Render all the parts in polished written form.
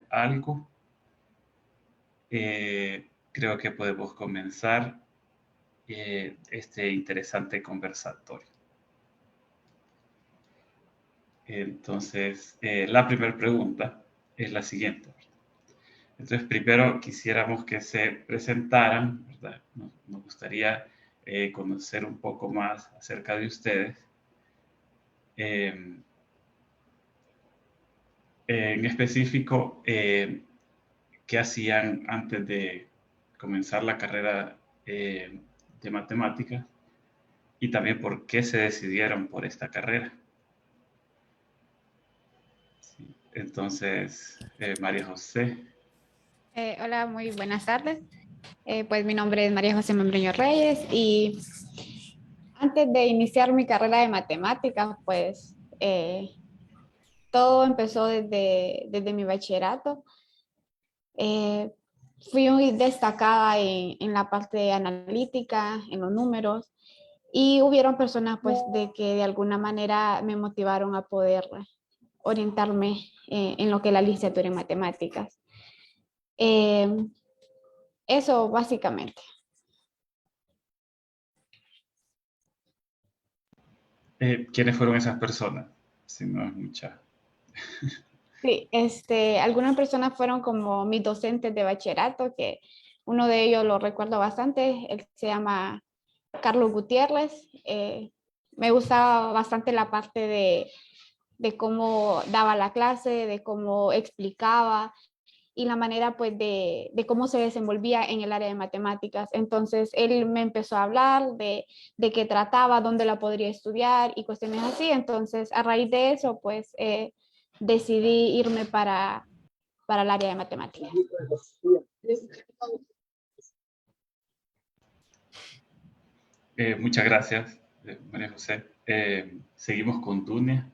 algo, creo que podemos comenzar este interesante conversatorio. Entonces, la primera pregunta es la siguiente. Entonces, primero quisiéramos que se presentaran, ¿verdad? Nos gustaría conocer un poco más acerca de ustedes. En específico, ¿qué hacían antes de comenzar la carrera de matemáticas? Y también por qué se decidieron por esta carrera. Sí. Entonces, María José. Hola, muy buenas tardes. Pues mi nombre es María José Membreño Reyes y antes de iniciar mi carrera de matemáticas, pues todo empezó desde mi bachillerato. Eh, Fui muy destacada en la parte analítica, en los números, y hubieron personas pues de que de alguna manera me motivaron a poder orientarme en lo que es la licenciatura en matemáticas. Eh, Eso básicamente. ¿Quiénes fueron esas personas? Si no es mucha. Sí, algunas personas fueron como mis docentes de bachillerato, que uno de ellos lo recuerdo bastante, él se llama Carlos Gutiérrez. Me gustaba bastante la parte de cómo daba la clase, de cómo explicaba y la manera pues de cómo se desenvolvía en el área de matemáticas. Entonces él me empezó a hablar de qué trataba, dónde la podría estudiar y cuestiones así. Entonces a raíz de eso pues decidí irme para el área de matemáticas. Muchas gracias, María José. Seguimos con Dunia.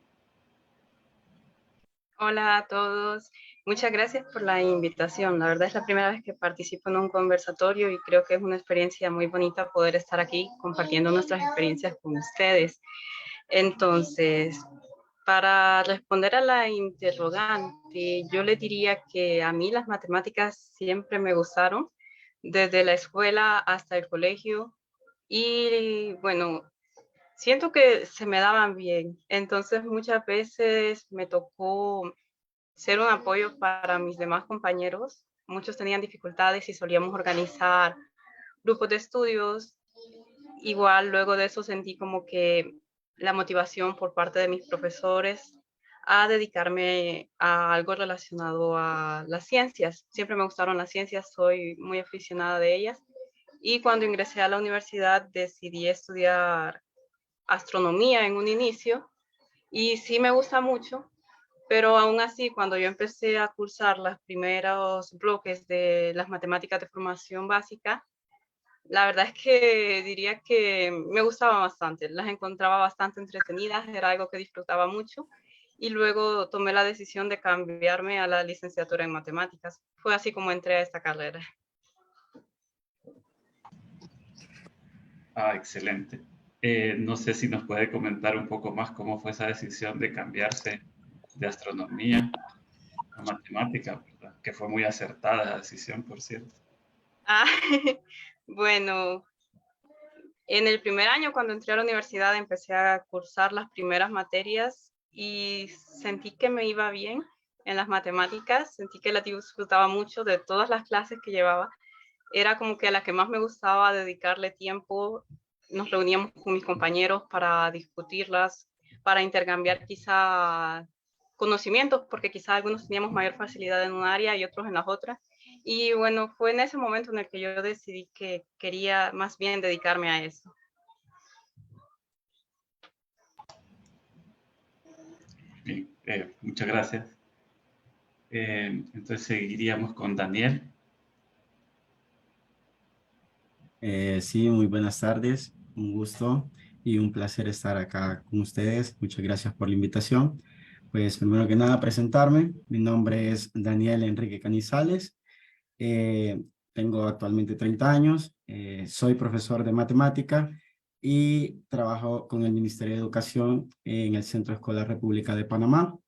Hola a todos, muchas gracias por la invitación. La verdad es la primera vez que participo en un conversatorio y creo que es una experiencia muy bonita poder estar aquí compartiendo nuestras experiencias con ustedes. Entonces, para responder a la interrogante, yo le diría que a mí las matemáticas siempre me gustaron, desde la escuela hasta el colegio. Y bueno, siento que se me daban bien. Entonces muchas veces me tocó ser un apoyo para mis demás compañeros. Muchos tenían dificultades y solíamos organizar grupos de estudios. Igual luego de eso sentí como que la motivación por parte de mis profesores a dedicarme a algo relacionado a las ciencias. Siempre me gustaron las ciencias, soy muy aficionada de ellas. Y cuando ingresé a la universidad decidí estudiar astronomía en un inicio y sí me gusta mucho, pero aún así cuando yo empecé a cursar los primeros bloques de las matemáticas de formación básica, la verdad es que diría que me gustaba bastante, las encontraba bastante entretenidas, era algo que disfrutaba mucho y luego tomé la decisión de cambiarme a la licenciatura en matemáticas. Fue así como entré a esta carrera. Ah, excelente. No sé si nos puede comentar un poco más cómo fue esa decisión de cambiarse de astronomía a matemática, ¿verdad? Que fue muy acertada la decisión, por cierto. Ah, bueno, en el primer año cuando entré a la universidad empecé a cursar las primeras materias y sentí que me iba bien en las matemáticas, sentí que la disfrutaba mucho de todas las clases que llevaba. Era como que a la que más me gustaba dedicarle tiempo. Nos reuníamos con mis compañeros para discutirlas, para intercambiar quizá conocimientos, porque quizá algunos teníamos mayor facilidad en un área y otros en las otras. Y bueno, fue en ese momento en el que yo decidí que quería más bien dedicarme a eso. Bien, muchas gracias. Entonces seguiríamos con Daniel. Sí, muy buenas tardes, un gusto y un placer estar acá con ustedes. Muchas gracias por la invitación. Pues primero que nada, presentarme. Mi nombre es Daniel Enrique Canizales. Tengo actualmente 30 años. Soy profesor de matemática y trabajo con el Ministerio de Educación en el Centro Escolar República de Panamá.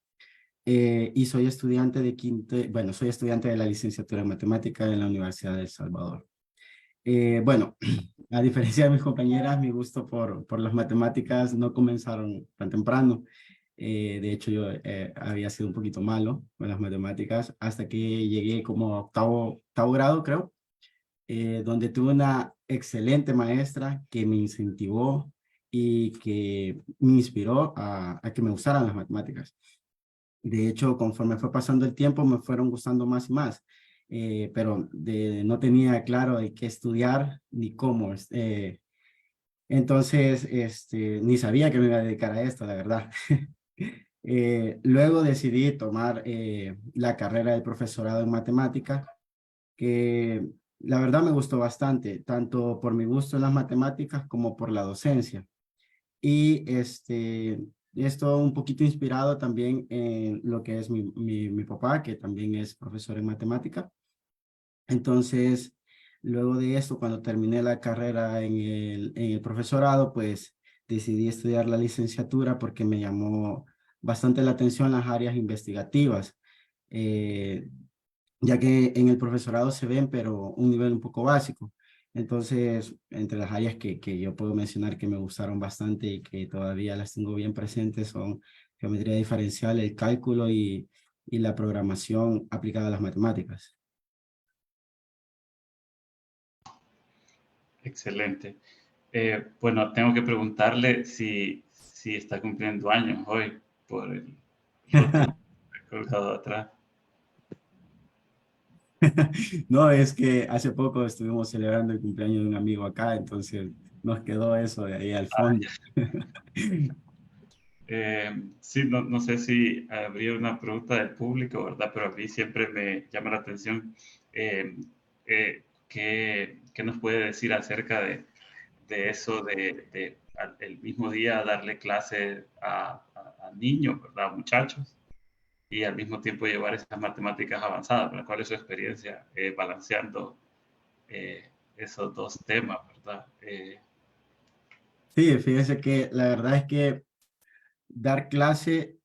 y soy estudiante de bueno, soy estudiante de la licenciatura en matemática en la Universidad de El Salvador. Bueno, a diferencia de mis compañeras, mi gusto por las matemáticas no comenzaron tan temprano. De hecho, yo había sido un poquito malo con las matemáticas hasta que llegué como a octavo grado, creo, donde tuve una excelente maestra que me incentivó y que me inspiró a que me gustaran las matemáticas. De hecho, conforme fue pasando el tiempo, me fueron gustando más y más, pero no tenía claro de qué estudiar ni cómo. Entonces, ni sabía que me iba a dedicar a esto, la verdad. Luego decidí tomar la carrera de profesorado en matemáticas, que la verdad me gustó bastante, tanto por mi gusto en las matemáticas como por la docencia. Y esto un poquito inspirado también en lo que es mi papá, que también es profesor en matemática. Entonces, luego de esto, cuando terminé la carrera en el profesorado, pues decidí estudiar la licenciatura porque me llamó bastante la atención las áreas investigativas, eh, ya que en el profesorado se ven, pero un nivel un poco básico. Entonces, entre las áreas que yo puedo mencionar que me gustaron bastante y que todavía las tengo bien presentes son geometría diferencial, el cálculo y la programación aplicada a las matemáticas. Excelente. Bueno, tengo que preguntarle si está cumpliendo años hoy por el rótulo colgado atrás. No, es que hace poco estuvimos celebrando el cumpleaños de un amigo acá, entonces nos quedó eso de ahí al fondo. Sí, no sé si habría una pregunta del público, ¿verdad? Pero a mí siempre me llama la atención qué nos puede decir acerca de eso el mismo día darle clase a niños, ¿verdad? A muchachos, y al mismo tiempo llevar esas matemáticas avanzadas, ¿verdad? ¿Cuál es su experiencia balanceando esos dos temas, ¿verdad? Sí, fíjese que la verdad es que dar clase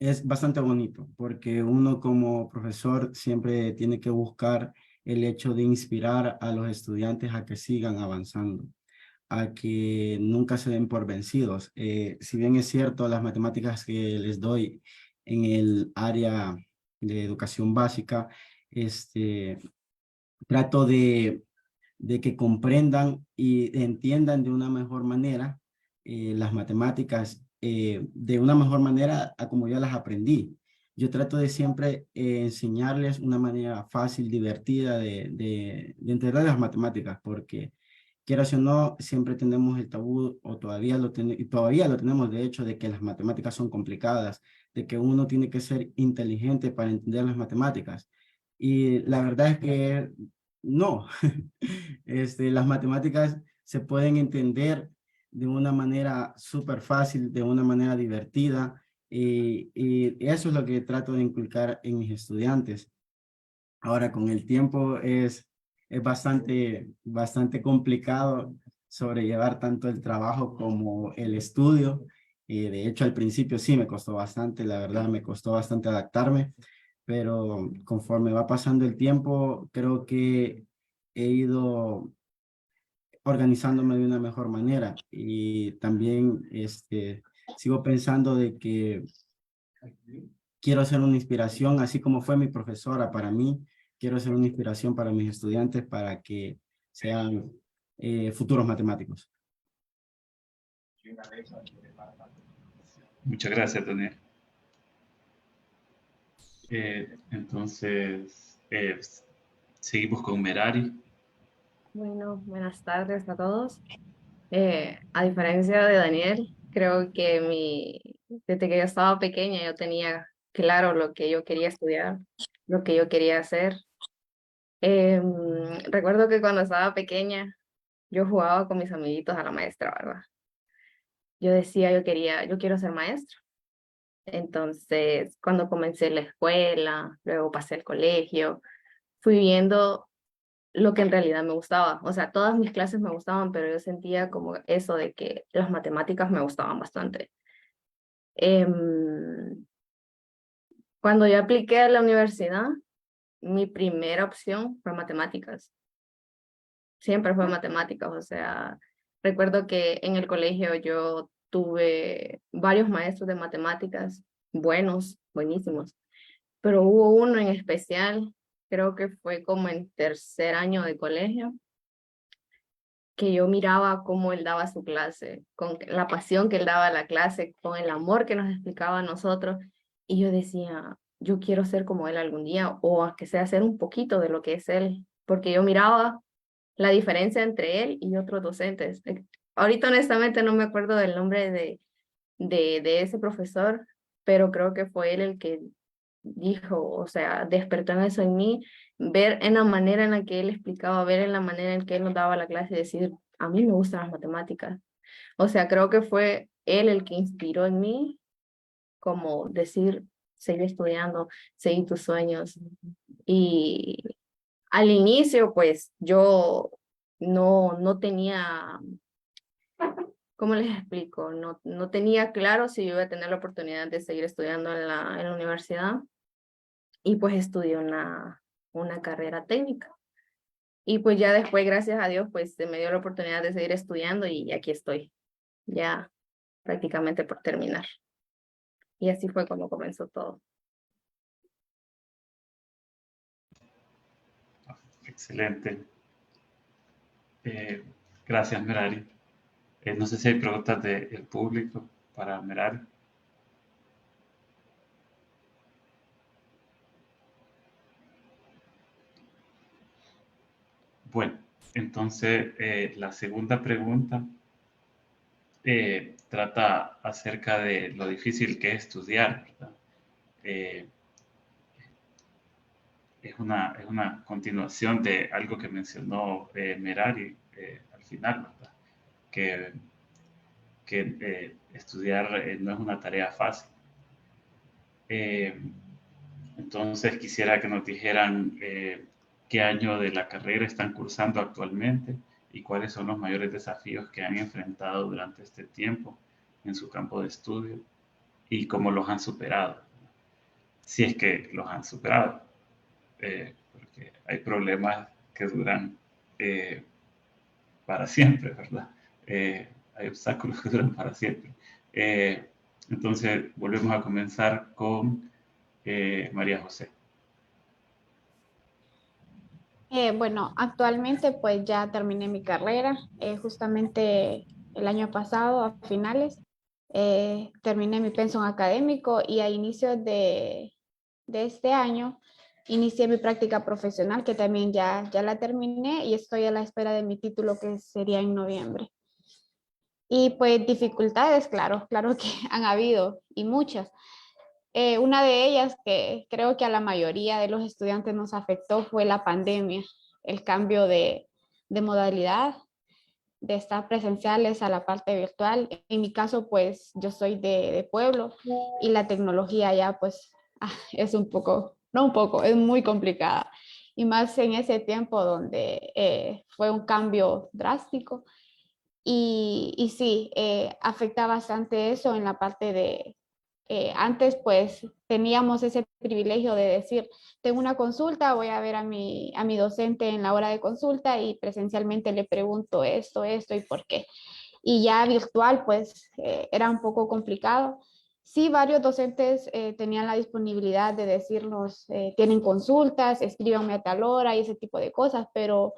es bastante bonito porque uno como profesor siempre tiene que buscar el hecho de inspirar a los estudiantes a que sigan avanzando, a que nunca se den por vencidos. Si bien es cierto, las matemáticas que les doy en el área de educación básica, este, trato de que comprendan y entiendan de una mejor manera las matemáticas, de una mejor manera a como yo las aprendí. Yo trato de siempre enseñarles una manera fácil, divertida de entender las matemáticas, porque quieras o no, siempre tenemos el tabú, o todavía lo tenemos, de hecho, de que las matemáticas son complicadas, de que uno tiene que ser inteligente para entender las matemáticas. Y la verdad es que no, las matemáticas se pueden entender de una manera súper fácil, de una manera divertida, y eso es lo que trato de inculcar en mis estudiantes. Ahora, con el tiempo es bastante complicado sobrellevar tanto el trabajo como el estudio. Y de hecho, al principio sí me costó bastante, la verdad, me costó bastante adaptarme, pero conforme va pasando el tiempo, creo que he ido organizándome de una mejor manera y también sigo pensando de que quiero ser una inspiración, así como fue mi profesora para mí, quiero ser una inspiración para mis estudiantes para que sean futuros matemáticos. Muchas gracias, Daniel. Entonces, seguimos con Merari. Bueno, buenas tardes a todos. A diferencia de Daniel, creo que desde que yo estaba pequeña yo tenía claro lo que yo quería estudiar, lo que yo quería hacer. Recuerdo que cuando estaba pequeña yo jugaba con mis amiguitos a la maestra, ¿verdad? Yo decía, yo quiero ser maestra. Entonces, cuando comencé la escuela, luego pasé al colegio, fui viendo lo que en realidad me gustaba. O sea, todas mis clases me gustaban, pero yo sentía como eso de que las matemáticas me gustaban bastante. Em, Cuando yo apliqué a la universidad, mi primera opción fue matemáticas. Siempre fue matemáticas, o sea, recuerdo que en el colegio yo tuve varios maestros de matemáticas buenos, buenísimos, pero hubo uno en especial, creo que fue como en tercer año de colegio, que yo miraba cómo él daba su clase, con la pasión que él daba a la clase, con el amor que nos explicaba a nosotros, y yo decía, yo quiero ser como él algún día, o a que sea hacer un poquito de lo que es él, porque yo miraba la diferencia entre él y otros docentes. Ahorita honestamente no me acuerdo del nombre de ese profesor, pero creo que fue él el que dijo, o sea, despertó en eso en mí, ver en la manera en la que él explicaba, ver en la manera en que él nos daba la clase y decir, a mí me gustan las matemáticas. O sea, creo que fue él el que inspiró en mí, como decir, seguir estudiando, seguir tus sueños. Y al inicio, pues yo no tenía, ¿cómo les explico? No tenía claro si yo iba a tener la oportunidad de seguir estudiando en la universidad y pues estudié una carrera técnica. Y pues ya después, gracias a Dios, pues se me dio la oportunidad de seguir estudiando y aquí estoy, ya prácticamente por terminar. Y así fue como comenzó todo. Excelente. Eh, gracias, Merari. No sé si hay preguntas del público para Merari. Bueno, entonces la segunda pregunta trata acerca de lo difícil que es estudiar, ¿verdad? Eh, es una continuación de algo que mencionó Merari al final, ¿verdad? Que, que estudiar no es una tarea fácil. Eh, entonces quisiera que nos dijeran qué año de la carrera están cursando actualmente y cuáles son los mayores desafíos que han enfrentado durante este tiempo en su campo de estudio y cómo los han superado, si es que los han superado, porque hay problemas que duran eh, para siempre, ¿verdad? Hay obstáculos que duran para siempre. Eh, entonces, volvemos a comenzar con María José. Bueno, actualmente pues ya terminé mi carrera, justamente el año pasado a finales, terminé mi pensum académico y a inicios de este año inicié mi práctica profesional que también ya la terminé y estoy a la espera de mi título que sería en noviembre. Y pues dificultades, claro que han habido y muchas. Una de ellas que creo que a la mayoría de los estudiantes nos afectó fue la pandemia, el cambio de modalidad, de estar presenciales a la parte virtual. En mi caso, pues yo soy de pueblo y la tecnología ya pues es un poco, no un poco, es muy complicada. Y más en ese tiempo donde fue un cambio drástico. Y sí, afecta bastante eso en la parte de, antes pues teníamos ese privilegio de decir, tengo una consulta, voy a ver a mi docente en la hora de consulta y presencialmente le pregunto esto y por qué. Y ya virtual pues era un poco complicado. Sí, varios docentes tenían la disponibilidad de decirnos, tienen consultas, escríbanme a tal hora y ese tipo de cosas, pero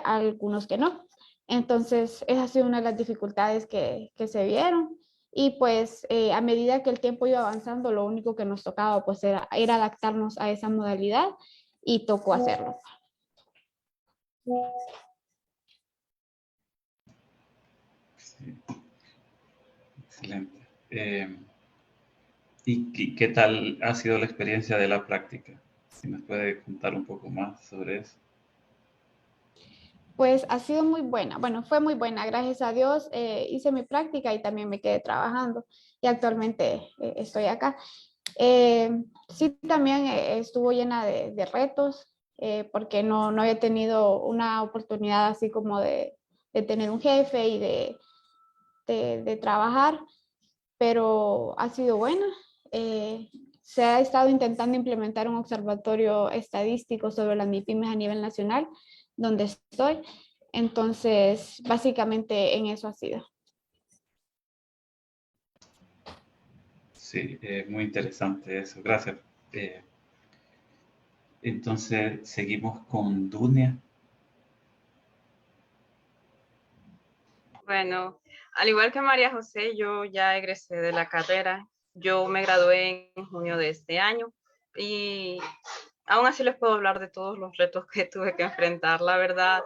algunos que no. Entonces, esa ha sido una de las dificultades que se vieron. Y pues a medida que el tiempo iba avanzando, lo único que nos tocaba pues era adaptarnos a esa modalidad y tocó hacerlo. Sí, excelente. ¿Y qué tal ha sido la experiencia de la práctica? Si nos puede contar un poco más sobre eso. Pues ha sido muy buena. Bueno, fue muy buena. Gracias a Dios hice mi práctica y también me quedé trabajando. Y actualmente estoy acá. Sí, también estuvo llena de retos porque no había tenido una oportunidad así como de tener un jefe y de trabajar, pero ha sido buena. se ha estado intentando implementar un observatorio estadístico sobre las MIPYMES a nivel nacional, donde estoy. Entonces, básicamente en eso ha sido. Sí, muy interesante eso. Gracias. Entonces, seguimos con Dunia. Bueno, al igual que María José, yo ya egresé de la carrera. Yo me gradué en junio de este año y aún así les puedo hablar de todos los retos que tuve que enfrentar. La verdad,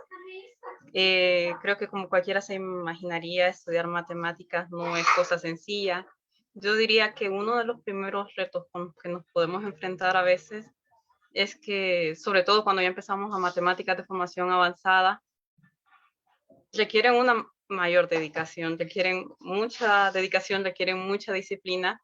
creo que como cualquiera se imaginaría, estudiar matemáticas no es cosa sencilla. Yo diría que uno de los primeros retos con los que nos podemos enfrentar a veces es que, sobre todo cuando ya empezamos a matemáticas de formación avanzada, requieren una mayor dedicación, requieren mucha dedicación, requieren mucha disciplina.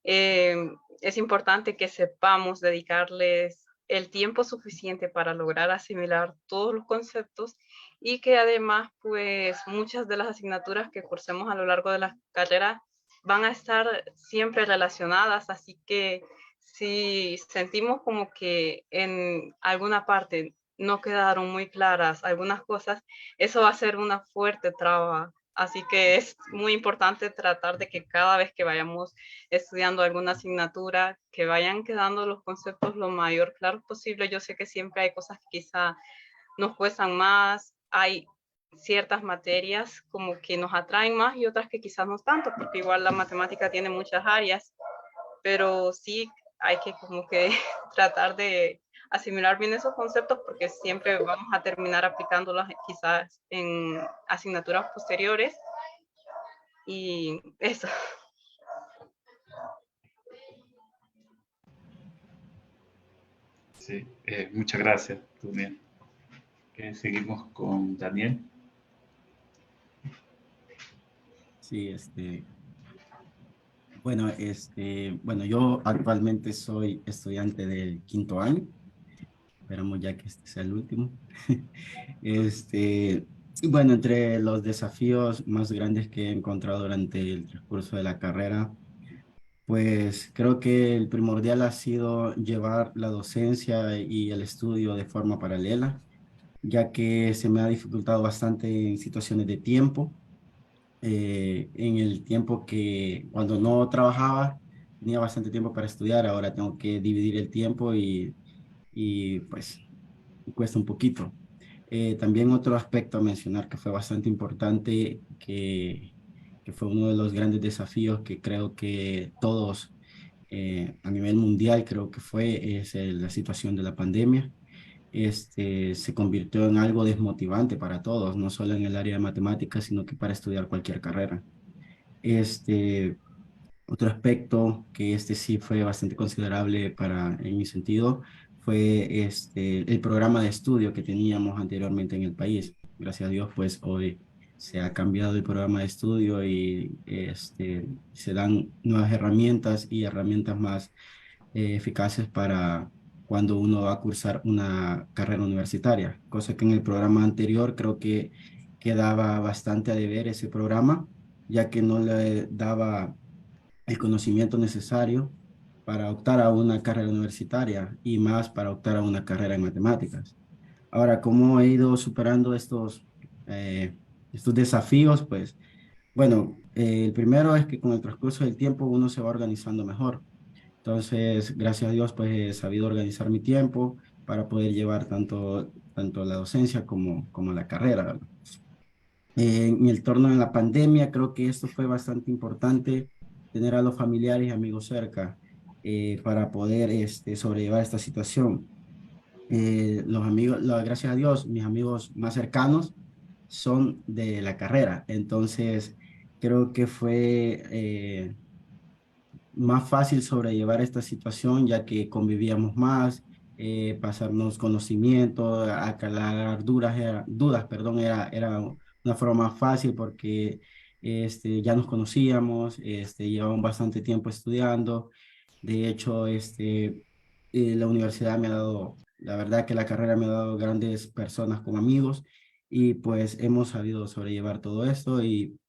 Es importante que sepamos dedicarles el tiempo suficiente para lograr asimilar todos los conceptos y que además, pues, muchas de las asignaturas que cursemos a lo largo de la carrera van a estar siempre relacionadas, así que si sentimos como que en alguna parte no quedaron muy claras algunas cosas, eso va a ser una fuerte traba. Así que es muy importante tratar de que cada vez que vayamos estudiando alguna asignatura, que vayan quedando los conceptos lo mayor claros posible. Yo sé que siempre hay cosas que quizá nos cuestan más, hay ciertas materias como que nos atraen más y otras que quizás no tanto, porque igual la matemática tiene muchas áreas, pero sí hay que como que tratar de asimilar bien esos conceptos porque siempre vamos a terminar aplicándolos quizás en asignaturas posteriores y eso. Sí, muchas gracias, Dunia. Seguimos con Daniel. Sí, bueno, yo actualmente soy estudiante del 5º año. Esperamos ya que este sea el último. Y bueno, entre los desafíos más grandes que he encontrado durante el transcurso de la carrera, pues creo que el primordial ha sido llevar la docencia y el estudio de forma paralela, ya que se me ha dificultado bastante en situaciones de tiempo. En el tiempo que cuando no trabajaba tenía bastante tiempo para estudiar, ahora tengo que dividir el tiempo y pues cuesta un poquito. También otro aspecto a mencionar que fue bastante importante, que fue uno de los grandes desafíos que creo que todos a nivel mundial creo que es la situación de la pandemia. Se convirtió en algo desmotivante para todos, no solo en el área de matemáticas, sino que para estudiar cualquier carrera. Este, Otro aspecto que sí fue bastante considerable en mi sentido fue el programa de estudio que teníamos anteriormente en el país. Gracias a Dios, pues hoy se ha cambiado el programa de estudio y se dan nuevas herramientas y herramientas más eficaces para cuando uno va a cursar una carrera universitaria, cosa que en el programa anterior creo que quedaba bastante a deber ese programa, ya que no le daba el conocimiento necesario para optar a una carrera universitaria y más para optar a una carrera en matemáticas. Ahora, ¿cómo he ido superando estos desafíos? Pues, bueno, el primero es que con el transcurso del tiempo uno se va organizando mejor. Entonces, gracias a Dios, pues he sabido organizar mi tiempo para poder llevar tanto la docencia como la carrera, ¿verdad? En el torno de la pandemia, creo que esto fue bastante importante, tener a los familiares y amigos cerca para poder sobrellevar esta situación. Los amigos, gracias a Dios, mis amigos más cercanos son de la carrera, entonces creo que fue más fácil sobrellevar esta situación ya que convivíamos más, pasarnos conocimiento, aclarar dudas, perdón, era una forma más fácil porque ya nos conocíamos, llevamos bastante tiempo estudiando. De hecho, la universidad me ha dado, la verdad que la carrera me ha dado grandes personas como amigos y pues hemos sabido sobrellevar todo esto y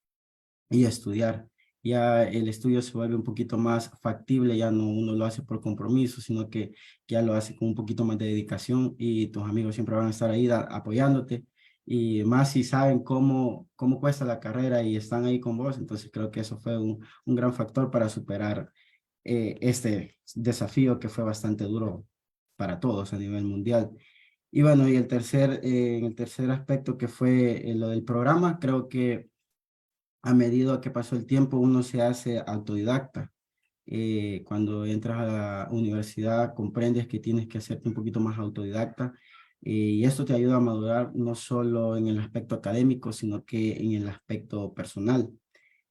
estudiar. ya el estudio se vuelve un poquito más factible, ya no uno lo hace por compromiso, sino que ya lo hace con un poquito más de dedicación y tus amigos siempre van a estar ahí apoyándote. Y más si saben cómo cuesta la carrera y están ahí con vos, entonces creo que eso fue un gran factor para superar este desafío que fue bastante duro para todos a nivel mundial. Y bueno, y en el tercer aspecto que fue lo del programa, creo que a medida que pasó el tiempo uno se hace autodidacta. Cuando entras a la universidad comprendes que tienes que hacerte un poquito más autodidacta y esto te ayuda a madurar no solo en el aspecto académico, sino que en el aspecto personal.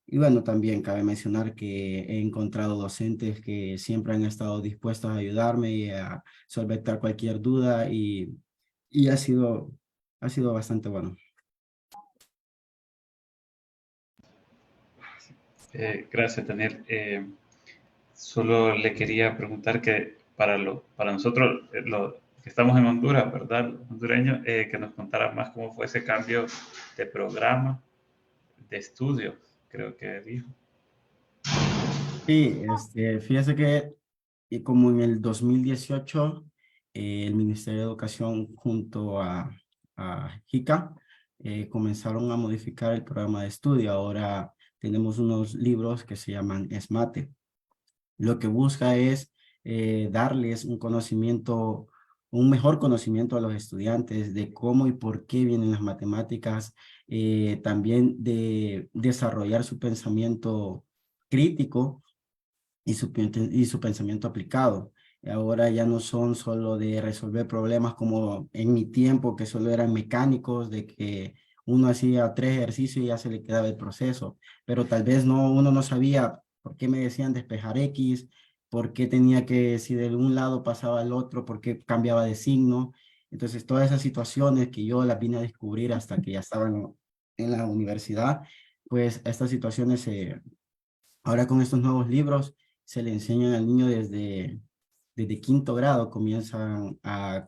Y bueno, también cabe mencionar que he encontrado docentes que siempre han estado dispuestos a ayudarme y a solventar cualquier duda y ha sido bastante bueno. Gracias, Daniel. Solo le quería preguntar que para nosotros, los que estamos en Honduras, ¿verdad? Los hondureños, que nos contara más cómo fue ese cambio de programa, de estudio, creo que dijo. Sí, fíjese que como en el 2018, el Ministerio de Educación junto a JICA comenzaron a modificar el programa de estudio. Ahora tenemos unos libros que se llaman ESMATE. Lo que busca es darles un conocimiento, un mejor conocimiento a los estudiantes de cómo y por qué vienen las matemáticas, también de desarrollar su pensamiento crítico y su pensamiento aplicado. Ahora ya no son solo de resolver problemas como en mi tiempo, que solo eran mecánicos, de que uno hacía 3 ejercicios y ya se le quedaba el proceso, pero tal vez uno no sabía por qué me decían despejar X, por qué tenía que, si de un lado pasaba al otro, por qué cambiaba de signo. Entonces, todas esas situaciones que yo las vine a descubrir hasta que ya estaba en la universidad, pues estas situaciones ahora con estos nuevos libros se le enseñan al niño desde quinto grado, comienzan a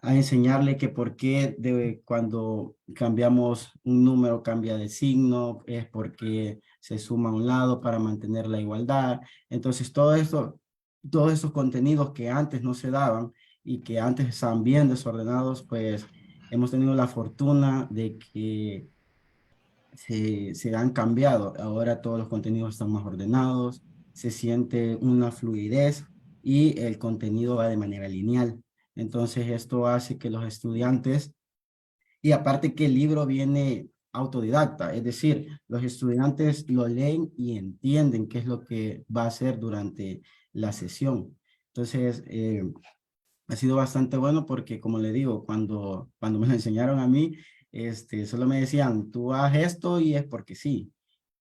enseñarle que por qué cuando cambiamos un número cambia de signo, es porque se suma a un lado para mantener la igualdad. Entonces, todos esos contenidos que antes no se daban y que antes estaban bien desordenados, pues hemos tenido la fortuna de que se han cambiado. Ahora todos los contenidos están más ordenados, se siente una fluidez y el contenido va de manera lineal. Entonces esto hace que los estudiantes, y aparte que el libro viene autodidacta, es decir, los estudiantes lo leen y entienden qué es lo que va a hacer durante la sesión. Entonces, ha sido bastante bueno porque, como le digo, cuando me lo enseñaron a mí, solo me decían, tú haz esto y es porque sí.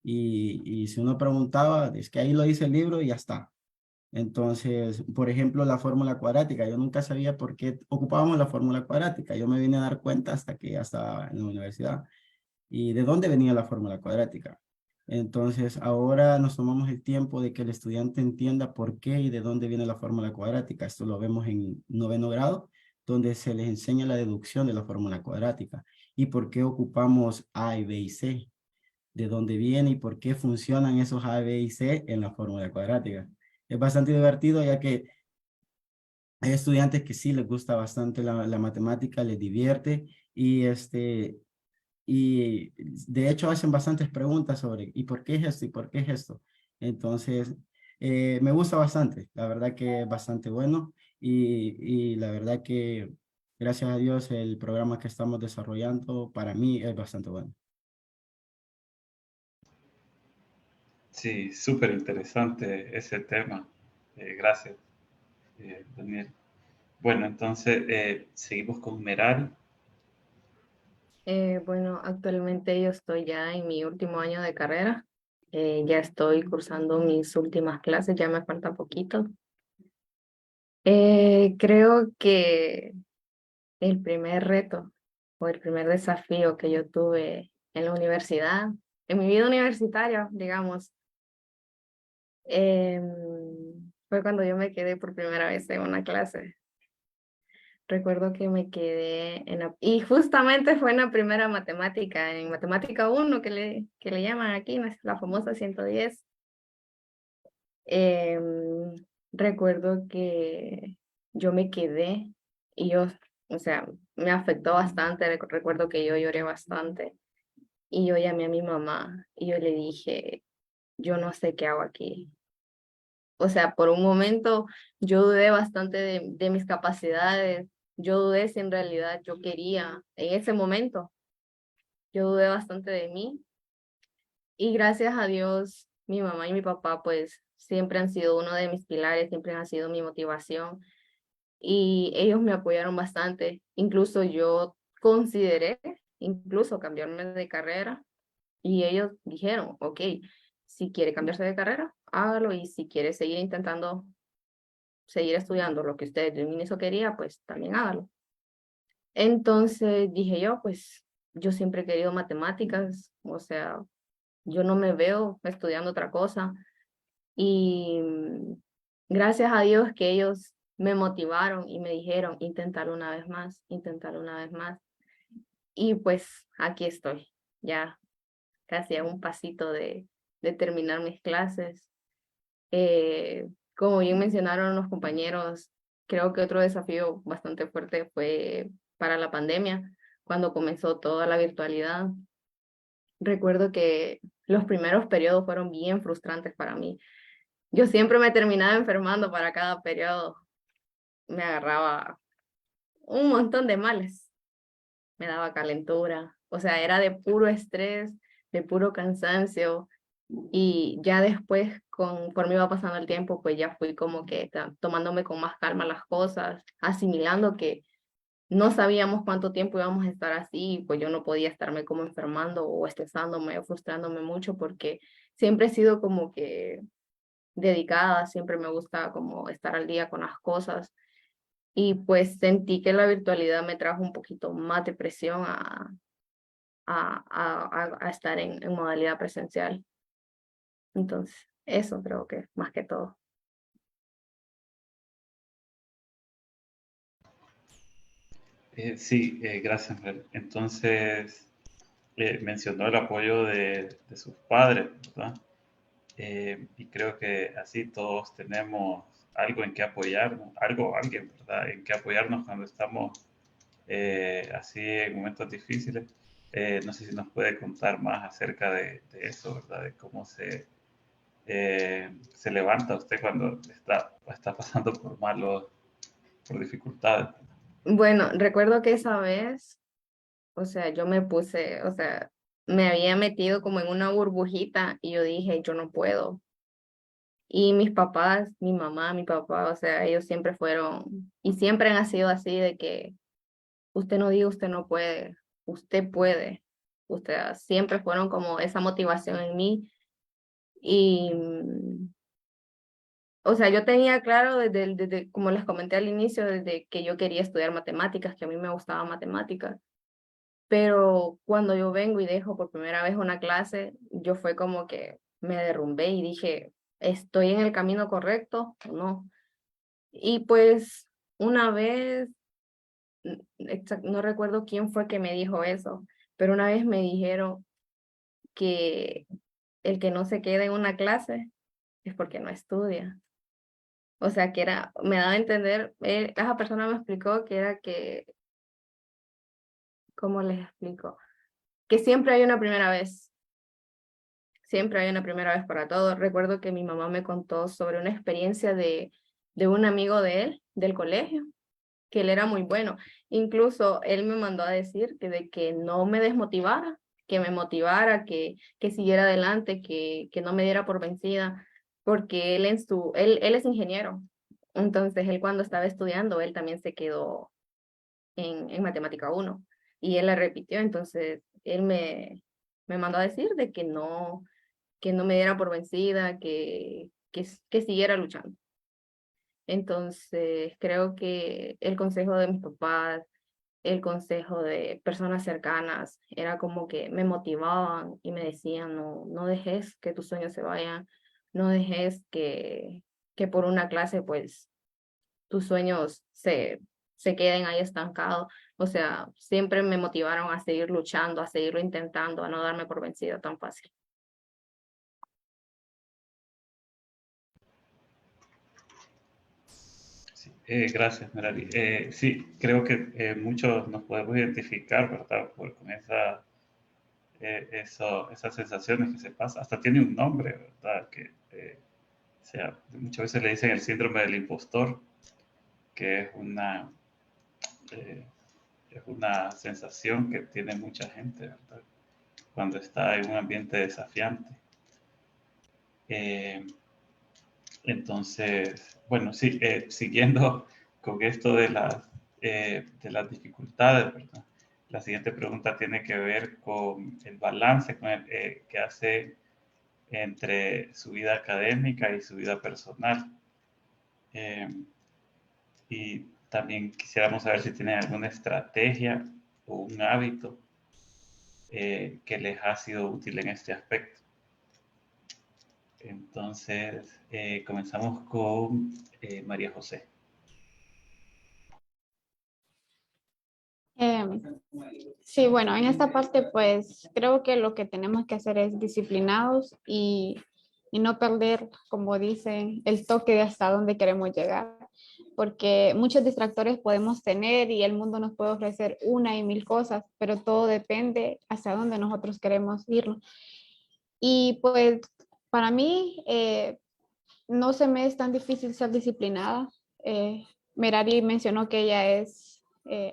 Y si uno preguntaba, es que ahí lo dice el libro y ya está. Entonces, por ejemplo, la fórmula cuadrática, yo nunca sabía por qué ocupábamos la fórmula cuadrática. Yo me vine a dar cuenta hasta que ya estaba en la universidad y de dónde venía la fórmula cuadrática. Entonces, ahora nos tomamos el tiempo de que el estudiante entienda por qué y de dónde viene la fórmula cuadrática. Esto lo vemos en noveno grado, donde se les enseña la deducción de la fórmula cuadrática y por qué ocupamos A y B y C, de dónde viene y por qué funcionan esos A, B y C en la fórmula cuadrática. Es bastante divertido ya que hay estudiantes que sí les gusta bastante la matemática, les divierte y de hecho hacen bastantes preguntas sobre ¿y por qué es esto? ¿Y por qué es esto? Entonces, me gusta bastante, la verdad que es bastante bueno y la verdad que gracias a Dios el programa que estamos desarrollando para mí es bastante bueno. Sí, súper interesante ese tema. Gracias, Daniel. Bueno, entonces seguimos con Meral. Bueno, actualmente yo estoy ya en mi último año de carrera. Ya estoy cursando mis últimas clases, ya me falta poquito. Creo que el primer reto o el primer desafío que yo tuve en la universidad, en mi vida universitaria, digamos, fue cuando yo me quedé por primera vez en una clase. Recuerdo que me quedé y justamente fue en la primera matemática, en matemática 1 que le llaman aquí, la famosa 110. Em, Recuerdo que yo me quedé y yo, o sea, me afectó bastante. Recuerdo que yo lloré bastante y yo llamé a mi mamá y yo le dije, yo no sé qué hago aquí. O sea, por un momento yo dudé bastante de mis capacidades. Yo dudé si en realidad yo quería. En ese momento, yo dudé bastante de mí. Y gracias a Dios, mi mamá y mi papá, pues, siempre han sido uno de mis pilares, siempre han sido mi motivación. Y ellos me apoyaron bastante. Incluso yo consideré, incluso cambiarme de carrera. Y ellos dijeron, ok, si quiere cambiarse de carrera, hágalo. Y si quiere seguir intentando seguir estudiando lo que usted de inicio quería, pues también hágalo. Entonces dije yo, pues yo siempre he querido matemáticas, o sea, yo no me veo estudiando otra cosa. Y gracias a Dios que ellos me motivaron y me dijeron, intentar una vez más, intentar una vez más. Y pues aquí estoy, ya casi a un pasito de terminar mis clases. Como bien mencionaron los compañeros, creo que otro desafío bastante fuerte fue para la pandemia, cuando comenzó toda la virtualidad. Recuerdo que los primeros periodos fueron bien frustrantes para mí. Yo siempre me terminaba enfermando para cada periodo. Me agarraba un montón de males. Me daba calentura. O sea, era de puro estrés, de puro cansancio. Y ya después, conforme iba pasando el tiempo, pues ya fui como que tomándome con más calma las cosas, asimilando que no sabíamos cuánto tiempo íbamos a estar así, y pues yo no podía estarme como enfermando o estresándome o frustrándome mucho porque siempre he sido como que dedicada, siempre me gusta como estar al día con las cosas y pues sentí que la virtualidad me trajo un poquito más de presión a estar en modalidad presencial. Entonces, eso creo que más que todo. Sí, gracias, Mel. Entonces, mencionó el apoyo de sus padres, ¿verdad? Y creo que así todos tenemos algo en que apoyarnos, algo, alguien, ¿verdad? En que apoyarnos cuando estamos así en momentos difíciles. No sé si nos puede contar más acerca de eso, ¿verdad? De cómo se levanta usted cuando está pasando por dificultades. Bueno, recuerdo que esa vez, o sea, yo me puse, o sea, me había metido como en una burbujita y yo dije, yo no puedo. Y mis papás, mi mamá, mi papá, o sea, ellos siempre fueron y siempre han sido así de que usted no diga, usted no puede, usted puede. O sea, siempre fueron como esa motivación en mí. Y, o sea, yo tenía claro desde, como les comenté al inicio, desde que yo quería estudiar matemáticas, que a mí me gustaba matemáticas. Pero cuando yo vengo y dejo por primera vez una clase, yo fue como que me derrumbé y dije, ¿estoy en el camino correcto o no? Y pues una vez, no recuerdo quién fue que me dijo eso, pero una vez me dijeron que el que no se queda en una clase es porque no estudia. O sea, que era, me daba a entender, esa persona me explicó que era que, ¿cómo les explico? Que siempre hay una primera vez. Siempre hay una primera vez para todo. Recuerdo que mi mamá me contó sobre una experiencia de un amigo de él, del colegio, que él era muy bueno. Incluso él me mandó a decir que de que no me desmotivara, que me motivara, que siguiera adelante, que no me diera por vencida, porque él es ingeniero. Entonces, él cuando estaba estudiando, él también se quedó en matemática 1 y él la repitió. Entonces, él me mandó a decir de que no me diera por vencida, que siguiera luchando. Entonces, creo que el consejo de mis papás, el consejo de personas cercanas, era como que me motivaban y me decían, no, no dejes que tus sueños se vayan, no dejes que por una clase, pues, tus sueños se queden ahí estancados. O sea, siempre me motivaron a seguir luchando, a seguirlo intentando, a no darme por vencido tan fácil. Sí, gracias, Merari. Sí, creo que muchos nos podemos identificar, ¿verdad? Con esas sensaciones que se pasan. Hasta tiene un nombre, ¿verdad? Que muchas veces le dicen el síndrome del impostor, que eh, es una sensación que tiene mucha gente, ¿verdad? Cuando está en un ambiente desafiante. Eh, Entonces, bueno, sí, siguiendo con esto de las dificultades, ¿verdad? La siguiente pregunta tiene que ver con el balance que hace entre su vida académica y su vida personal. Eh, y también quisiéramos saber si tienen alguna estrategia o un hábito que les ha sido útil en este aspecto. Entonces, comenzamos con María José. Em, sí, bueno, en esta parte pues creo que lo que tenemos que hacer es disciplinados y no perder, como dicen, el toque de hasta dónde queremos llegar, porque muchos distractores podemos tener y el mundo nos puede ofrecer una y mil cosas, pero todo depende hacia dónde nosotros queremos ir. Y pues para mí no se me es tan difícil ser disciplinada. Merari mencionó que ella es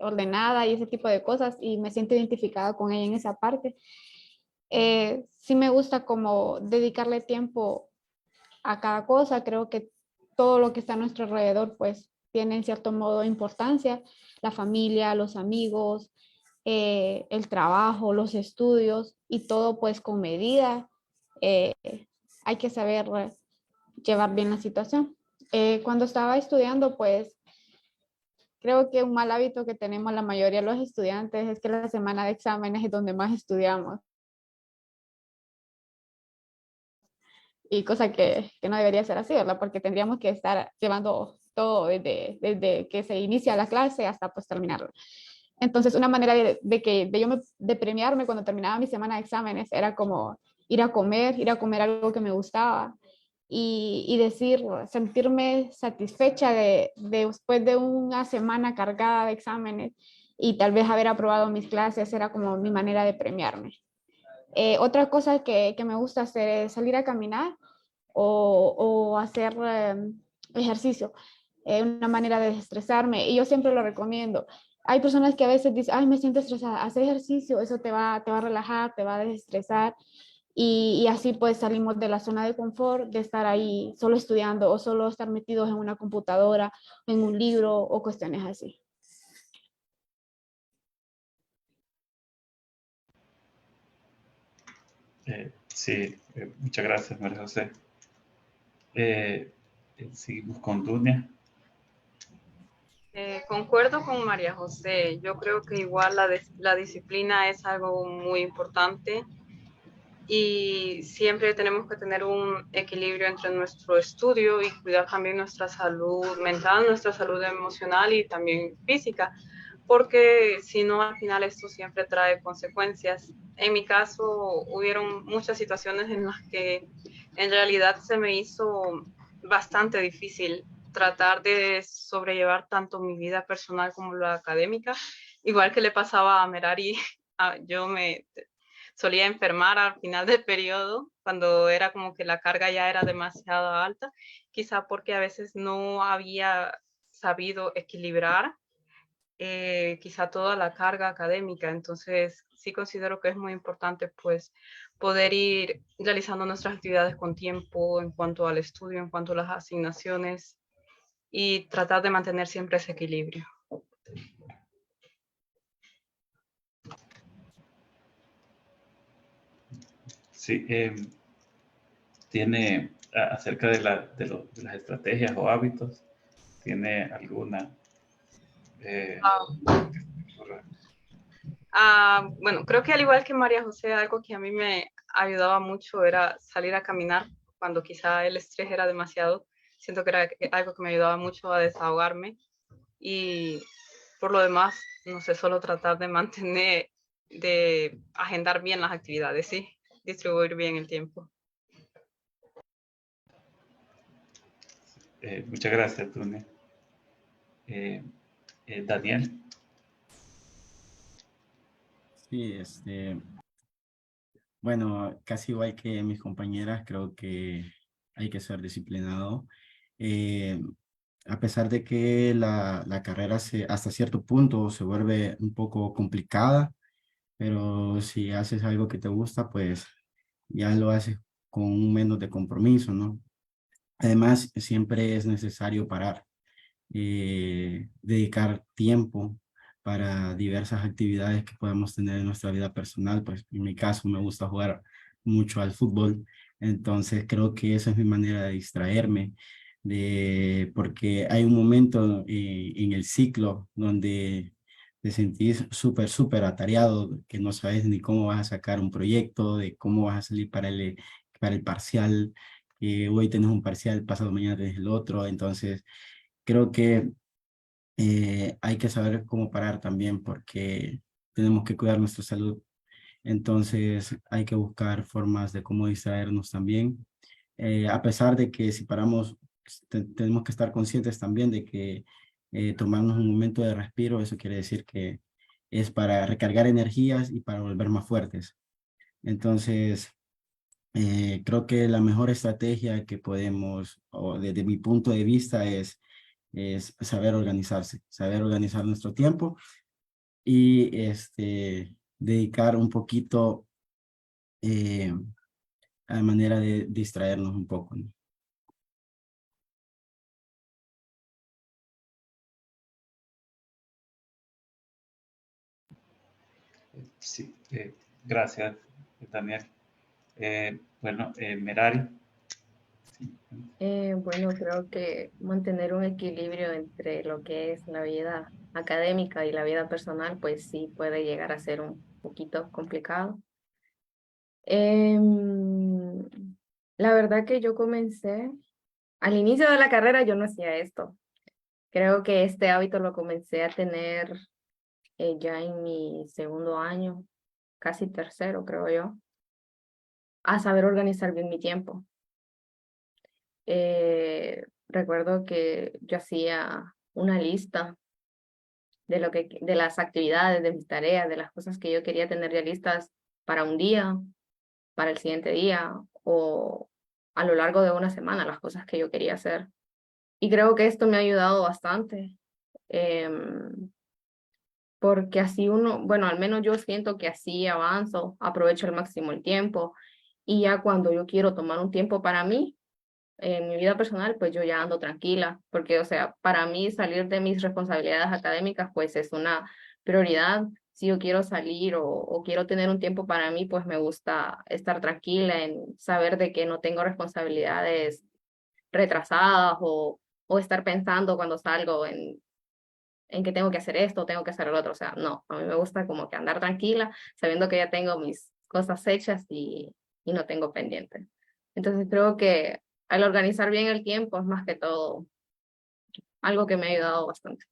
ordenada y ese tipo de cosas y me siento identificada con ella en esa parte. Sí me gusta como dedicarle tiempo a cada cosa. Creo que todo lo que está a nuestro alrededor pues tiene en cierto modo importancia. La familia, los amigos, el trabajo, los estudios y todo pues con medida. Eh, hay que saber llevar bien la situación. Cuando estaba estudiando, pues creo que un mal hábito que tenemos la mayoría de los estudiantes es que la semana de exámenes es donde más estudiamos. Y cosa que no debería ser así, ¿verdad? Porque tendríamos que estar llevando todo desde que se inicia la clase hasta pues terminarlo. Entonces, una manera de premiarme cuando terminaba mi semana de exámenes era como ir a comer algo que me gustaba y decir, sentirme satisfecha después de una semana cargada de exámenes y tal vez haber aprobado mis clases era como mi manera de premiarme. Otra cosa que me gusta hacer es salir a caminar o hacer ejercicio, una manera de desestresarme y yo siempre lo recomiendo. Hay personas que a veces dicen, ay, me siento estresada, haz ejercicio, eso te va a relajar, te va a desestresar y así pues salimos de la zona de confort, de estar ahí solo estudiando o solo estar metidos en una computadora, en un libro o cuestiones así. Sí, muchas gracias, María José. Eh, Seguimos con Dunia. Concuerdo con María José. Yo creo que igual la disciplina es algo muy importante y siempre tenemos que tener un equilibrio entre nuestro estudio y cuidar también nuestra salud mental, nuestra salud emocional y también física, porque si no, al final esto siempre trae consecuencias. En mi caso, hubieron muchas situaciones en las que en realidad se me hizo bastante difícil tratar de sobrellevar tanto mi vida personal como la académica, igual que le pasaba a Merari. Yo me solía enfermar al final del periodo, cuando era como que la carga ya era demasiado alta, quizá porque a veces no había sabido equilibrar quizá toda la carga académica. Entonces, sí considero que es muy importante pues poder ir realizando nuestras actividades con tiempo en cuanto al estudio, en cuanto a las asignaciones y tratar de mantener siempre ese equilibrio. Sí, tiene acerca de las estrategias o hábitos, ¿tiene alguna? Eh, Bueno, creo que al igual que María José, algo que a mí me ayudaba mucho era salir a caminar cuando quizá el estrés era demasiado. Siento que era algo que me ayudaba mucho a desahogarme y por lo demás, no sé, solo tratar de mantener, de agendar bien las actividades, ¿sí? Distribuir bien el tiempo. Muchas gracias, Tune. Daniel. Sí, bueno, casi igual que mis compañeras, creo que hay que ser disciplinado. Eh, a pesar de que la carrera hasta cierto punto se vuelve un poco complicada, pero si haces algo que te gusta, pues ya lo haces con un menos de compromiso, ¿no? Además, siempre es necesario parar, dedicar tiempo para diversas actividades que podamos tener en nuestra vida personal. Pues en mi caso me gusta jugar mucho al fútbol, entonces creo que esa es mi manera de distraerme, porque hay un momento en el ciclo donde te sentís súper atareado, que no sabes ni cómo vas a sacar un proyecto, de cómo vas a salir para el parcial, que hoy tenés un parcial, pasado mañana tenés el otro, entonces creo que hay que saber cómo parar también porque tenemos que cuidar nuestra salud. Entonces hay que buscar formas de cómo distraernos también. A pesar de que si paramos, tenemos que estar conscientes también de que tomarnos un momento de respiro, eso quiere decir que es para recargar energías y para volver más fuertes. Entonces, creo que la mejor estrategia que podemos, o desde mi punto de vista, es saber organizarse, saber organizar nuestro tiempo y dedicar un poquito a manera de distraernos un poco, ¿no? Sí, gracias, Daniel. Bueno, Merari. Sí. Bueno, creo que mantener un equilibrio entre lo que es la vida académica y la vida personal, pues sí puede llegar a ser un poquito complicado. Em, la verdad que yo comencé, al inicio de la carrera yo no hacía esto. Creo que este hábito lo comencé a tener ya en mi segundo año, casi tercero, creo yo, a saber organizar bien mi tiempo. Recuerdo que yo hacía una lista de las actividades, de mis tareas, de las cosas que yo quería tener ya listas para un día, para el siguiente día o a lo largo de una semana, las cosas que yo quería hacer. Y creo que esto me ha ayudado bastante, porque así uno, bueno, al menos yo siento que así avanzo, aprovecho al máximo el tiempo y ya cuando yo quiero tomar un tiempo para mí, en mi vida personal, pues yo ya ando tranquila, porque, o sea, para mí salir de mis responsabilidades académicas, pues es una prioridad. Si yo quiero salir o quiero tener un tiempo para mí, pues me gusta estar tranquila en saber de que no tengo responsabilidades retrasadas o estar pensando cuando salgo en que tengo que hacer esto, tengo que hacer el otro. O sea, no, a mí me gusta como que andar tranquila, sabiendo que ya tengo mis cosas hechas y no tengo pendiente. Entonces creo que al organizar bien el tiempo es más que todo algo que me ha ayudado bastante.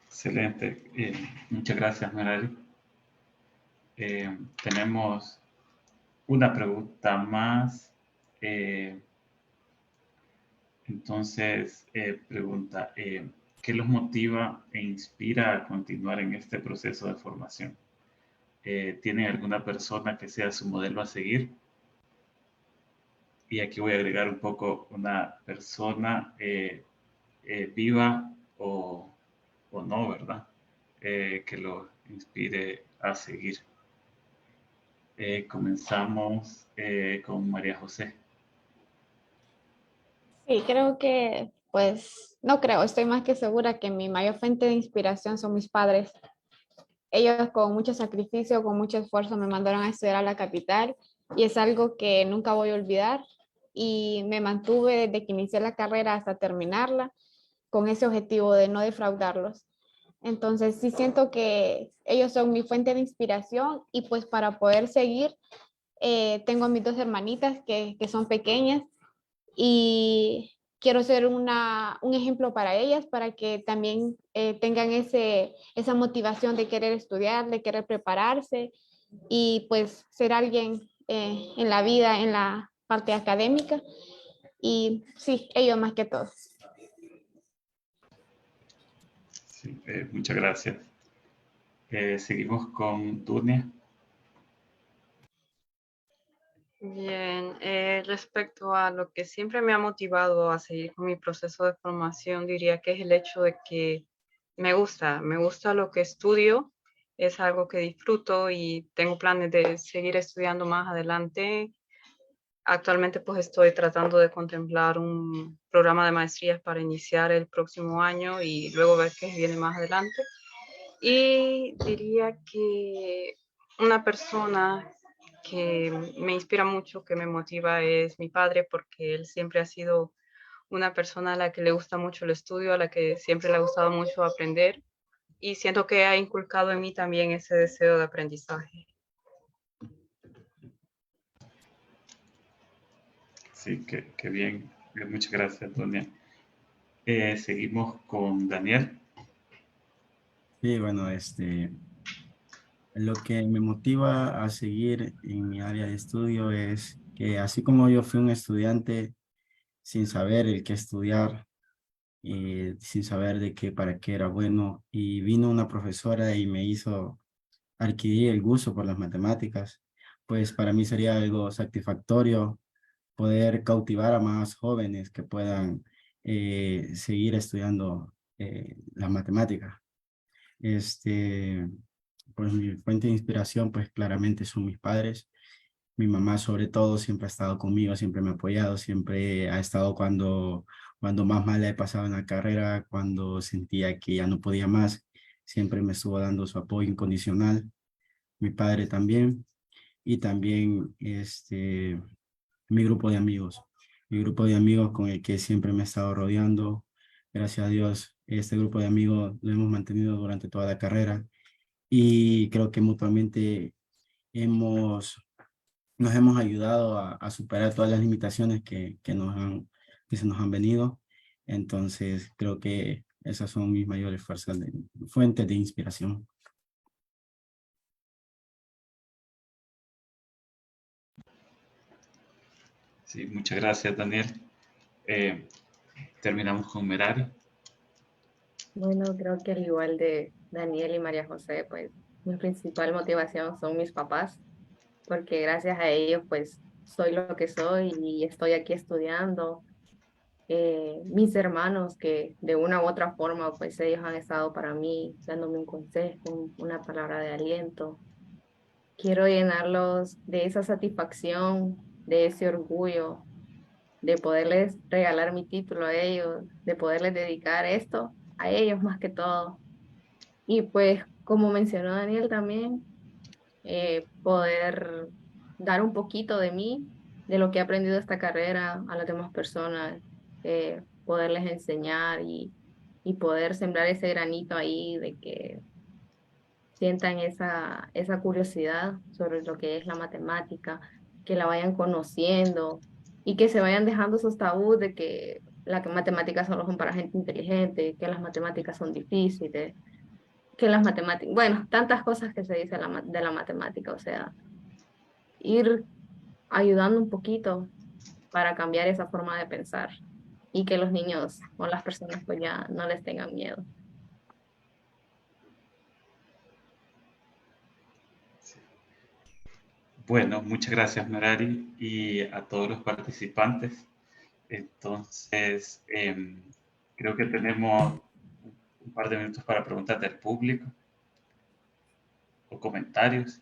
Excelente. Muchas gracias, Merari. Tenemos una pregunta más. Entonces, pregunta, ¿qué los motiva e inspira a continuar en este proceso de formación? ¿Tienen alguna persona que sea su modelo a seguir? Y aquí voy a agregar un poco una persona viva o no, ¿verdad? Que lo inspire a seguir. Comenzamos con María José. Sí, creo que, pues, no creo, estoy más que segura que mi mayor fuente de inspiración son mis padres. Ellos con mucho sacrificio, con mucho esfuerzo me mandaron a estudiar a la capital y es algo que nunca voy a olvidar y me mantuve desde que inicié la carrera hasta terminarla con ese objetivo de no defraudarlos. Entonces sí siento que ellos son mi fuente de inspiración y pues para poder seguir Tengo a mis 2 hermanitas que son pequeñas y quiero ser un ejemplo para ellas, para que también tengan esa motivación de querer estudiar, de querer prepararse y pues ser alguien en la vida, en la parte académica. Y sí, ello más que todo. Sí, muchas gracias. Seguimos con Dunia. Bien, respecto a lo que siempre me ha motivado a seguir con mi proceso de formación, diría que es el hecho de que me gusta lo que estudio, es algo que disfruto y tengo planes de seguir estudiando más adelante. Actualmente pues estoy tratando de contemplar un programa de maestrías para iniciar el próximo año y luego ver qué viene más adelante. Y diría que una persona que me inspira mucho, que me motiva, es mi padre, porque él siempre ha sido una persona a la que le gusta mucho el estudio, a la que siempre le ha gustado mucho aprender, y siento que ha inculcado en mí también ese deseo de aprendizaje. Sí, qué bien. Muchas gracias, Dunia. Seguimos con Daniel. Sí, bueno, lo que me motiva a seguir en mi área de estudio es que así como yo fui un estudiante sin saber el qué estudiar, sin saber de qué, para qué era bueno, y vino una profesora y me hizo adquirir el gusto por las matemáticas, pues para mí sería algo satisfactorio poder cautivar a más jóvenes que puedan seguir estudiando las matemáticas. Este, pues mi fuente de inspiración, pues claramente son mis padres. Mi mamá sobre todo siempre ha estado conmigo, siempre me ha apoyado, siempre ha estado cuando más mal la he pasado en la carrera, cuando sentía que ya no podía más, siempre me estuvo dando su apoyo incondicional. Mi padre también, y también mi grupo de amigos, mi grupo de amigos con el que siempre me he estado rodeando. Gracias a Dios, este grupo de amigos lo hemos mantenido durante toda la carrera y creo que mutuamente nos hemos ayudado a superar todas las limitaciones que se nos han venido. Entonces, creo que esas son mis mayores fuentes de inspiración. Sí, muchas gracias, Daniel. Terminamos con Merari. Bueno, creo que al igual de Daniel y María José, pues mi principal motivación son mis papás, porque gracias a ellos, pues soy lo que soy y estoy aquí estudiando. Mis hermanos que de una u otra forma, pues ellos han estado para mí dándome un consejo, una palabra de aliento. Quiero llenarlos de esa satisfacción, de ese orgullo, de poderles regalar mi título a ellos, de poderles dedicar esto a ellos más que todo. Y pues, como mencionó Daniel también, poder dar un poquito de mí, de lo que he aprendido esta carrera a las demás personas, poderles enseñar y poder sembrar ese granito ahí de que sientan esa curiosidad sobre lo que es la matemática, que la vayan conociendo y que se vayan dejando esos tabús de que las matemáticas solo son para gente inteligente, que las matemáticas son difíciles, que las matemáticas, bueno, tantas cosas que se dice de la matemática, o sea, ir ayudando un poquito para cambiar esa forma de pensar y que los niños o las personas pues ya no les tengan miedo. Bueno, muchas gracias, Merari, y a todos los participantes. Entonces, creo que tenemos un par de minutos para preguntas del público o comentarios.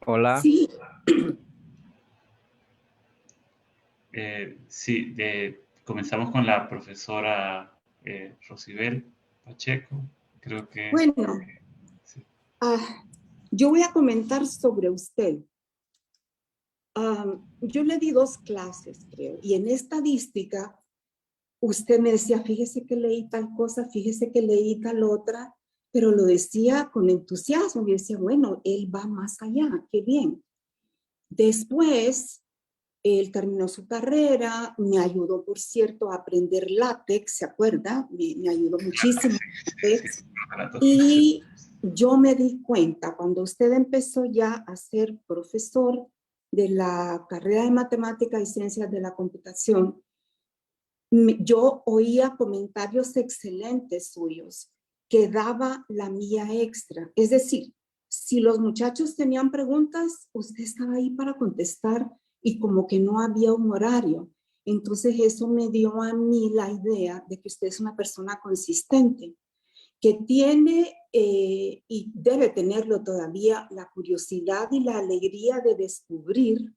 Hola. Sí, Sí, comenzamos con la profesora Rosibel Pacheco. Creo que... bueno, sí. yo voy a comentar sobre usted. Yo le di 2 clases, creo, y en estadística, usted me decía, fíjese que leí tal cosa, fíjese que leí tal otra, pero lo decía con entusiasmo. Yo decía, bueno, él va más allá, qué bien. Después, él terminó su carrera, me ayudó, por cierto, a aprender látex, ¿se acuerda? Me ayudó muchísimo. Y yo me di cuenta, cuando usted empezó ya a ser profesor de la carrera de Matemática y Ciencias de la Computación, yo oía comentarios excelentes suyos que daba la mía extra. Es decir, si los muchachos tenían preguntas, usted estaba ahí para contestar y como que no había un horario. Entonces eso me dio a mí la idea de que usted es una persona consistente, que tiene y debe tenerlo todavía la curiosidad y la alegría de descubrir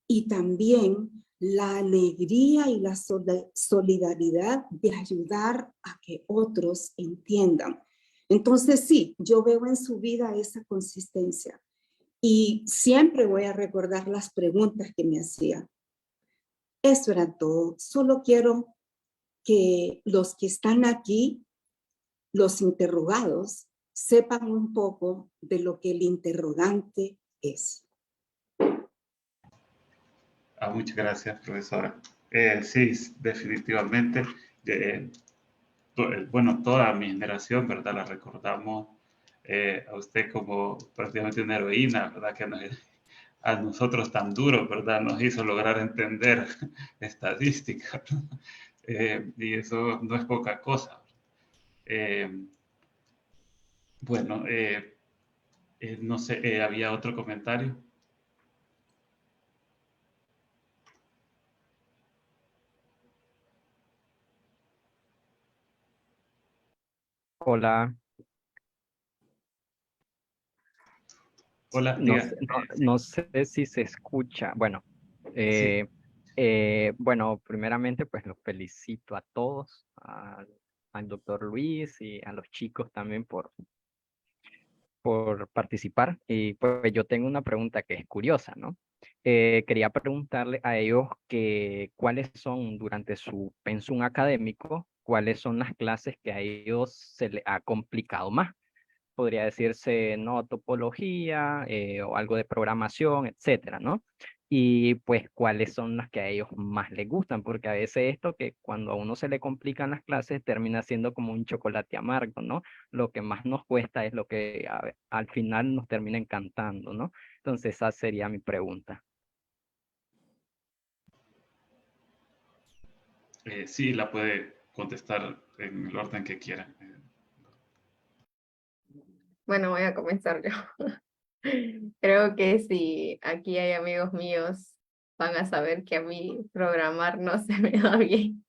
y también la alegría y la solidaridad de ayudar a que otros entiendan. Entonces sí, yo veo en su vida esa consistencia y siempre voy a recordar las preguntas que me hacía. Eso era todo. Solo quiero que los que están aquí, los interrogados, sepan un poco de lo que el interrogante es. Muchas gracias, profesora. Sí, definitivamente. Bueno, toda mi generación, ¿verdad? La recordamos a usted como prácticamente una heroína, ¿verdad? Que a nosotros tan duro, ¿verdad? Nos hizo lograr entender estadística, ¿no? Y eso no es poca cosa. Bueno, no sé, ¿había otro comentario? Hola. Hola, No, diga. no sé si se escucha. Bueno, Sí. bueno, primeramente pues los felicito a todos, al doctor Luis y a los chicos también por participar. Y pues yo tengo una pregunta que es curiosa, ¿no? Quería preguntarle a ellos que cuáles son durante su pensum académico, cuáles son las clases que a ellos se les ha complicado más. Podría decirse, ¿no? Topología o algo de programación, etcétera, ¿no? Y pues cuáles son las que a ellos más les gustan, porque a veces esto que cuando a uno se le complican las clases termina siendo como un chocolate amargo, ¿no? Lo que más nos cuesta es lo que al final nos termina encantando, ¿no? Entonces esa sería mi pregunta. Sí, la puede contestar en el orden que quiera. Bueno, voy a comenzar yo. Creo que si aquí hay amigos míos, van a saber que a mí programar no se me da bien.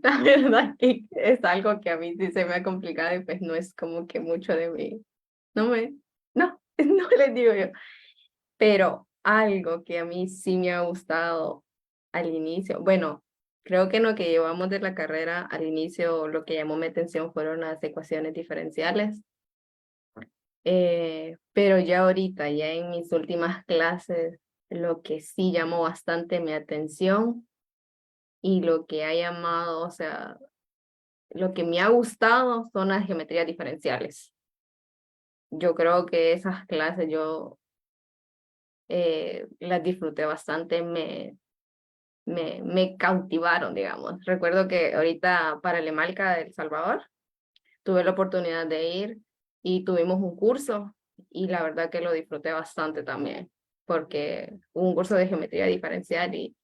La verdad que es algo que a mí sí se me ha complicado y pues no es como que mucho de mí. No, no les digo yo. Pero algo que a mí sí me ha gustado al inicio, bueno, creo que en lo que llevamos de la carrera, al inicio lo que llamó mi atención fueron las ecuaciones diferenciales. Pero ya ahorita, ya en mis últimas clases, lo que sí llamó bastante mi atención y lo que ha llamado, o sea, lo que me ha gustado son las geometrías diferenciales. Yo creo que esas clases yo las disfruté bastante, me cautivaron, digamos. Recuerdo que ahorita para el EMALCA de El Salvador tuve la oportunidad de ir y tuvimos un curso y la verdad que lo disfruté bastante también, porque hubo un curso de geometría diferencial y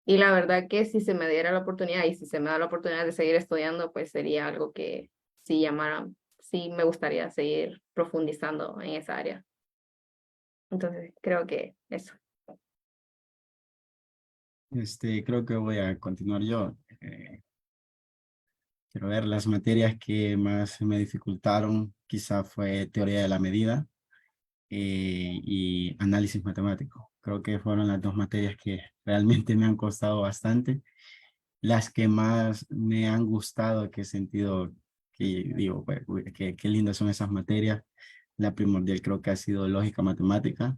la verdad que si se me diera la oportunidad y si se me da la oportunidad de seguir estudiando, pues sería algo que sí llamara, sí me gustaría seguir profundizando en esa área. Entonces, creo que eso. Creo que voy a continuar yo. Quiero ver las materias que más me dificultaron, quizá fue teoría de la medida y análisis matemático. Creo que fueron las dos materias que realmente me han costado bastante. Las que más me han gustado, que he sentido que digo, pues, uy, qué lindas son esas materias. La primordial creo que ha sido lógica matemática,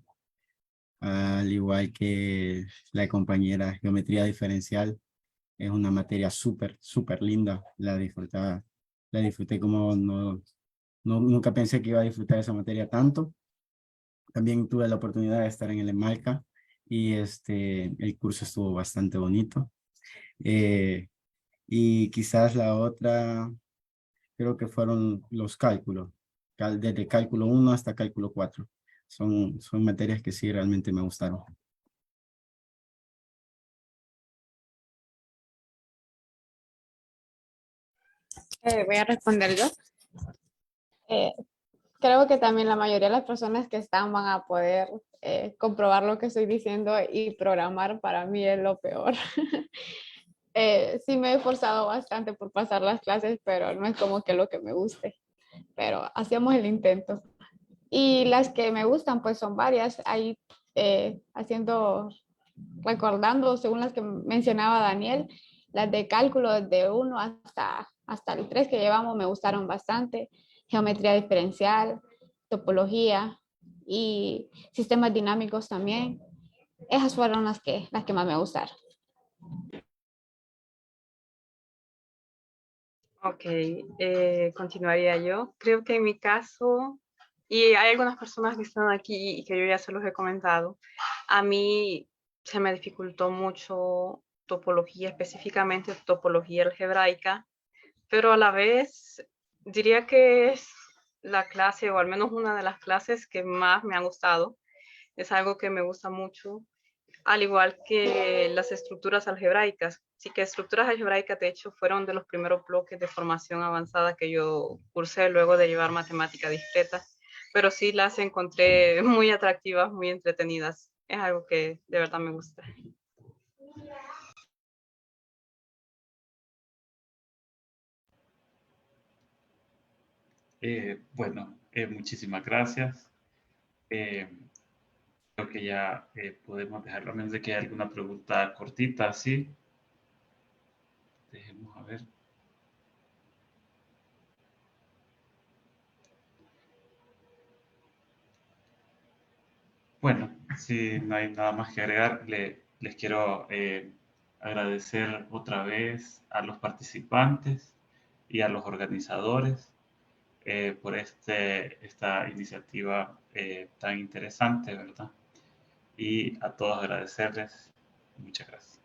al igual que la compañera geometría diferencial. Es una materia súper linda. La disfruté como nunca pensé que iba a disfrutar esa materia tanto. También tuve la oportunidad de estar en el EMALCA y el curso estuvo bastante bonito. Y quizás la otra, creo que fueron los cálculos, desde cálculo 1 hasta cálculo 4. Son materias que sí realmente me gustaron. Voy a responder yo. Eh, Creo que también la mayoría de las personas que están van a poder comprobar lo que estoy diciendo y programar para mí es lo peor. Sí me he esforzado bastante por pasar las clases, pero no es como que lo que me guste, pero hacemos el intento. Y las que me gustan, pues son varias. Ahí recordando, según las que mencionaba Daniel, las de cálculo de 1 hasta el 3 que llevamos me gustaron bastante. Geometría diferencial, topología y sistemas dinámicos también. Esas fueron las que más me gustaron. Ok, continuaría yo. Creo que en mi caso, y hay algunas personas que están aquí y que yo ya se los he comentado, a mí se me dificultó mucho topología, específicamente topología algebraica, pero a la vez diría que es la clase, o al menos una de las clases que más me han gustado. Es algo que me gusta mucho, al igual que las estructuras algebraicas. Sí que estructuras algebraicas, de hecho, fueron de los primeros bloques de formación avanzada que yo cursé luego de llevar matemática discreta, pero sí las encontré muy atractivas, muy entretenidas. Es algo que de verdad me gusta. Bueno, muchísimas gracias. Creo que ya podemos dejarlo, a menos de que haya alguna pregunta cortita, ¿sí? Dejemos a ver. Bueno, si no hay nada más que agregar, les quiero agradecer otra vez a los participantes y a los organizadores por esta iniciativa tan interesante, ¿verdad? Y a todos agradecerles. Muchas gracias.